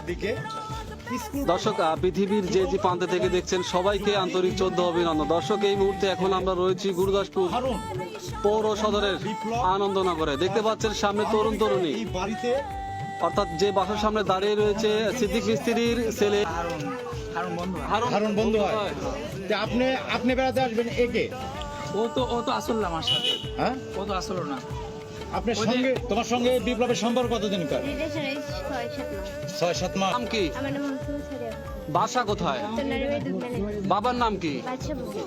দিকে দর্শক পৃথিবীর যে যে প্রান্তে থেকে দেখছেন সবাইকে আন্তরিক 14 অভিনন্দন। দর্শক এই মুহূর্তে এখন আমরা রয়েছি গুরুদাসপুর পৌর সদরের আনন্দনগরে। দেখতে পাচ্ছেন সামনে তরুণ তরুণী, এই বাড়িতে অর্থাৎ যে বাসার সামনে দাঁড়িয়ে রয়েছে সিদ্দিক মিস্ত্রির ছেলে হারুন বন্ধু হয়। তা আপনি বেড়াতে আসবেন একে, ও তো আসল না আমার সাথে, হ্যাঁ ও তো আসল না। আপনার সঙ্গে তোমার সঙ্গে বিপ্লবের সম্পর্ক কতদিন কার? রিলেশন এই 6-7 মাস। 6-7 মাস। নাম কি? আমার নাম মুহম্মদ সারিয়া। বাসা কোথায়? তোনারবাড়ি দুধমানি। বাবার নাম কি? বাদশা বলছি।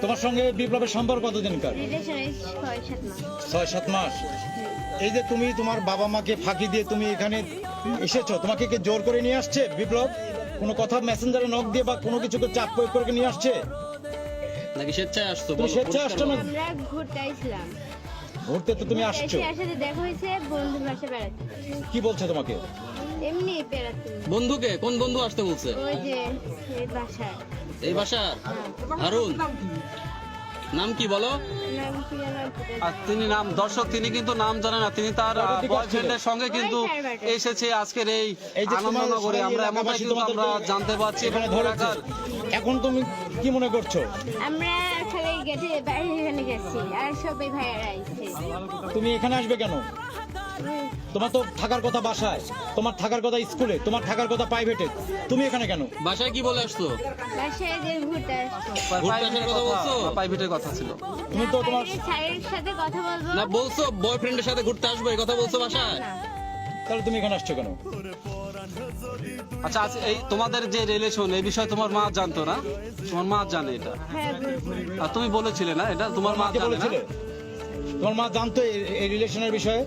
তোমার সঙ্গে বিপ্লবের সম্পর্ক কতদিন কার? রিলেশন এই 6-7 মাস। 6-7 মাস। এই যে তুমি তোমার বাবা মাকে ফাঁকি দিয়ে তুমি এখানে এসেছো, তোমাকে কে জোর করে নিয়ে আসছে বিপ্লব? কোনো কথা মেসেঞ্জারে নক দিয়ে বা কোনো কিছুকে চাপ প্রয়োগ করে নিয়ে আসছে? নাকি স্বেচ্ছায় আসতো? তুমি স্বেচ্ছায় আসছো না? আমরা ঘুরতে আইছিলাম। ঘুরতে তো তুমি আসছো, এসে সাথে দেখা হয়েছে বন্ধুর বাসায় বেড়াতে। কি বলছে তোমাকে? এমনি বেড়াতে। বন্ধুকে কোন বন্ধু আসতে বলছে? ওই যে এই বাসায়। এই বাসার হারুন নাম কি বলো? নাম কি জানো? আর তিনি নাম, দর্শক তিনি কিন্তু নাম জানে না, তিনি তার বয়ফ্রেন্ডের সঙ্গে কিন্তু এসেছে আজকের এই এই যে তোমার আনন্দনগরে। আমরা এমনটাই এলাকাবাসী কিন্তু আমরা তোমাদেরকে জানতে পারছি এবং এখানে ধরেছে। এখন তুমি কি মনে করছো? আমরা খালি গেটে বাইরে এখানে গেছি আর সবাই ভাইয়ারা আইছে। তুমি এখানে আসবে কেন? তোমার তো থাকার কথা বাসায়, তোমার থাকার কথা স্কুলে, তোমার থাকার কথা প্রাইভেটে, তুমি এখানে কেন? বাসায় কি বলে আসতো? বাসায় যে ঘুরতে আসছি। প্রাইভেটের কথা ছিল। তুমি তো তোমার স্যারের সাথে কথা বলবো। না বলছো বয়ফ্রেন্ডের সাথে ঘুরতে আসবো, এই কথা বলছো বাসায়? না। তাহলে তুমি এখানে আসছো কেন? আচ্ছা এই তোমাদের যে রিলেশন এই বিষয়ে তোমার মা জানতো না? তোমার মা জানে এটা? হ্যাঁ বলছি। আর তুমি বলেছিলে না এটা তোমার মা কে জানে না? বলেছিলে? তোমার মা জানতো এই রিলেশনের বিষয়ে?